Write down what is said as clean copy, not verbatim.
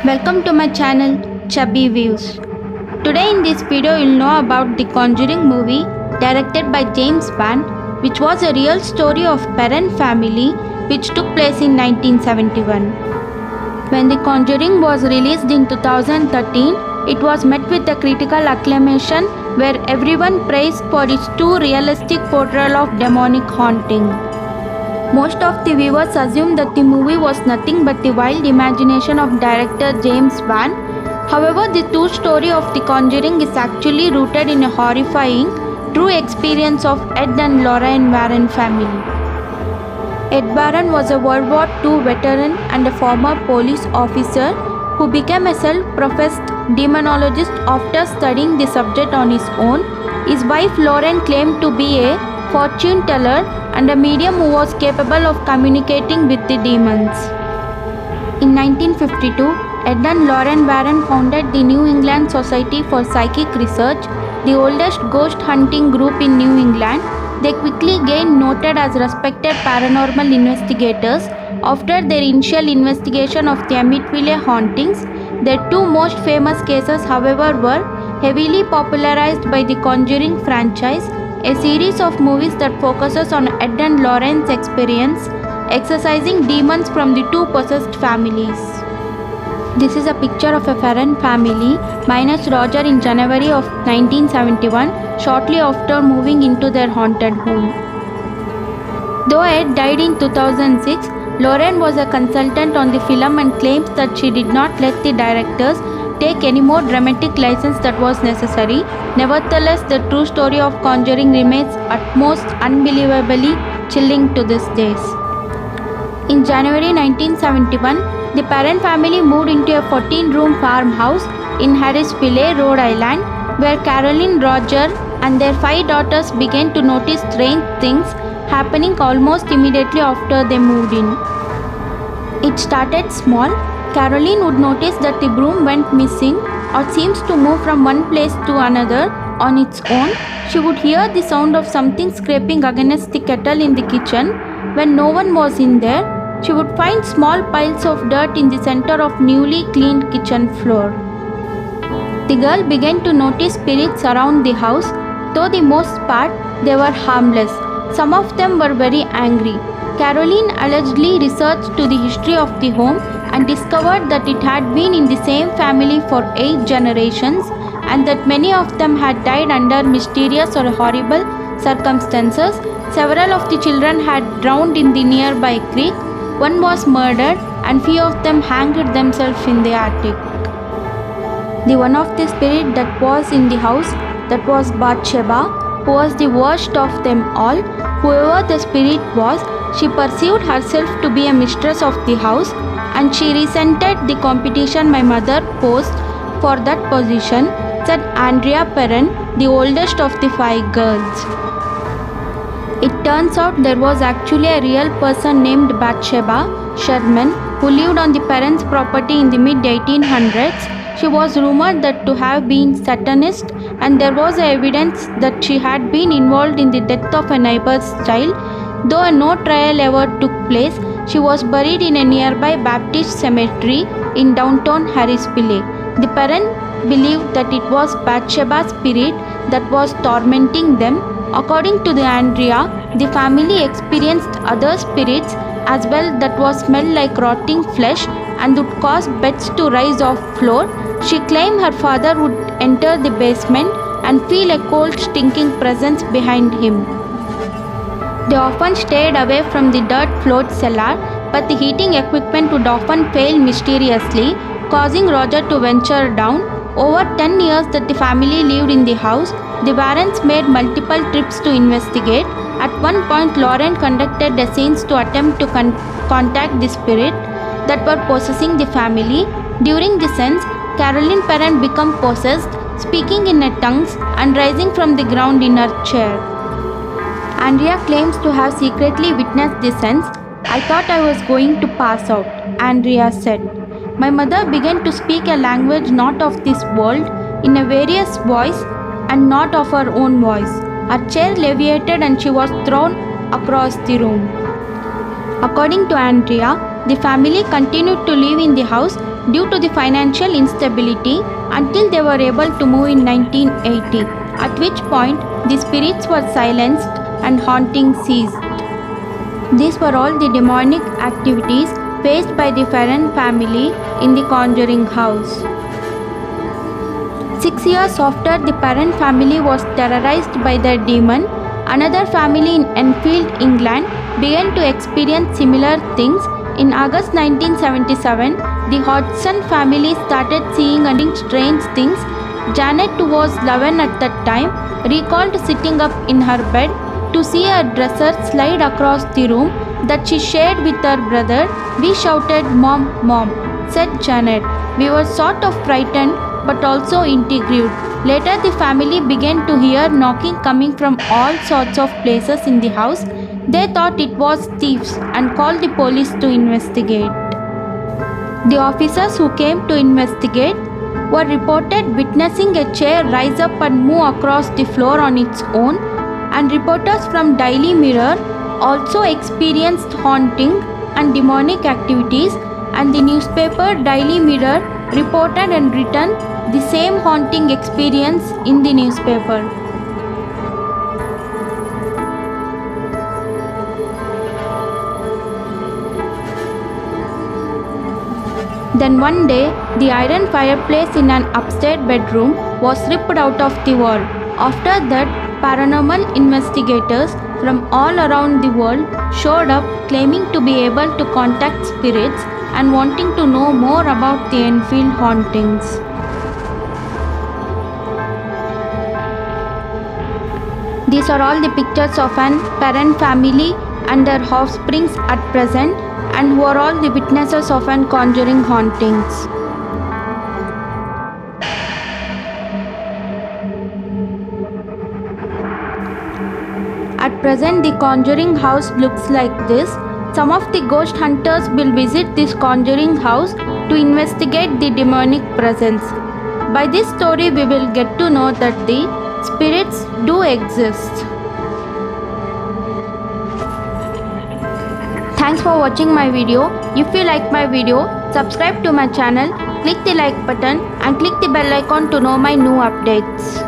Welcome to my channel Chubby Views. Today in this video you'll know about the Conjuring movie directed by James Wan, which was a real story of Perron family which took place in 1971. When The Conjuring was released in 2013, it was met with a critical acclamation where everyone praised for its too realistic portrayal of demonic haunting. Most of the viewers assumed that the movie was nothing but the wild imagination of director James Wan. However, the true story of The Conjuring is actually rooted in a horrifying, true experience of Ed and Lorraine Warren family. Ed Warren was a World War II veteran and a former police officer who became a self-professed demonologist after studying the subject on his own. His wife Lorraine claimed to be a fortune teller and a medium who was capable of communicating with the demons. In 1952, Ed and Lorraine Warren founded the New England Society for Psychic Research, the oldest ghost hunting group in New England. They quickly gained noted as respected paranormal investigators after their initial investigation of the Amityville hauntings. Their two most famous cases, however, were heavily popularized by the Conjuring franchise, a series of movies that focuses on Ed and Lorraine's experience exorcising demons from the two possessed families. This is a picture of a Perron family minus Roger in January of 1971, shortly after moving into their haunted home. Though Ed died in 2006, Lorraine was a consultant on the film and claims that she did not let the directors take any more dramatic license that was necessary. Nevertheless, the true story of Conjuring remains at most unbelievably chilling to this days. In January 1971, the Perron family moved into a 14-room farmhouse in Harrisville, Rhode Island, where Carolyn, Roger, and their 5 daughters began to notice strange things happening almost immediately after they moved in. It started small. Carolyn would notice that the broom went missing or seems to move from one place to another on its own. She would hear the sound of something scraping against the kettle in the kitchen. When no one was in there, she would find small piles of dirt in the center of newly cleaned kitchen floor. The girl began to notice spirits around the house, though the most part they were harmless. Some of them were very angry. Carolyn allegedly researched to the history of the home and discovered that it had been in the same family for 8 generations and that many of them had died under mysterious or horrible circumstances. Several of the children had drowned in the nearby creek. One was murdered and few of them hanged themselves in the attic. The one of the spirit that was in the house, that was BATHSHEBA, who was the worst of them all. Whoever the spirit was, she perceived herself to be a mistress of the house, and she resented the competition my mother posed for that position, said Andrea Perron, the oldest of the 5 girls. It turns out there was actually a real person named BATHSHEBA Sherman who lived on the Perron's property in the mid-1800s. She was rumored that to have been Satanist, and there was evidence that she had been involved in the death of a neighbor's child. Though no trial ever took place, she was buried in a nearby Baptist cemetery in downtown Harrisville. The Perron believed that it was BATHSHEBA's spirit that was tormenting them. According to the Andrea, the family experienced other spirits as well that was smell like rotting flesh and would cause beds to rise off floor. She claimed her father would enter the basement and feel a cold stinking presence behind him. They often stayed away from the dirt-floored cellar, but the heating equipment would often fail mysteriously, causing Roger to venture down. Over 10 years that the family lived in the house, the Warrens made multiple trips to investigate. At one point, Lorraine conducted a scenes to attempt to contact the spirit that were possessing the family. During the scenes, Carolyn Perron became possessed, speaking in tongues and rising from the ground in her chair. Andrea claims to have secretly witnessed the scenes. I thought I was going to pass out, Andrea said. My mother began to speak a language not of this world in a various voice and not of her own voice. Her chair levitated and she was thrown across the room. According to Andrea, the family continued to live in the house due to the financial instability until they were able to move in 1980, at which point the spirits were silenced and haunting ceased. These were all the demonic activities faced by the Perron family in the Conjuring house. 6 years after the Perron family was terrorized by their demon, another family in Enfield, England began to experience similar things. In August 1977, the HODGSON family started seeing and doing strange things. Janet, who was 11 at that time, recalled sitting up in her bed to see her dresser slide across the room that she shared with her brother. "We shouted, 'Mom, Mom,' said Janet. We were sort of frightened but also intrigued. Later, the family began to hear knocking coming from all sorts of places in the house. They thought it was thieves and called the police to investigate. The officers who came to investigate were reported witnessing a chair rise up and move across the floor on its own, and reporters from Daily Mirror also experienced haunting and demonic activities, and the newspaper Daily Mirror reported and written the same haunting experience in the newspaper. Then one day, the iron fireplace in an upstairs bedroom was ripped out of the wall. After that, paranormal investigators from all around the world showed up claiming to be able to contact spirits and wanting to know more about the Enfield hauntings. These are all the pictures of an Perron family and their offsprings at present, and who are all the witnesses of an Conjuring hauntings. At present, the Conjuring house looks like this. Some of the ghost hunters will visit this Conjuring house to investigate the demonic presence. By this story, we will get to know that the spirits do exist. Thanks for watching my video. If you like my video, subscribe to my channel, click the like button and click the bell icon to know my new updates.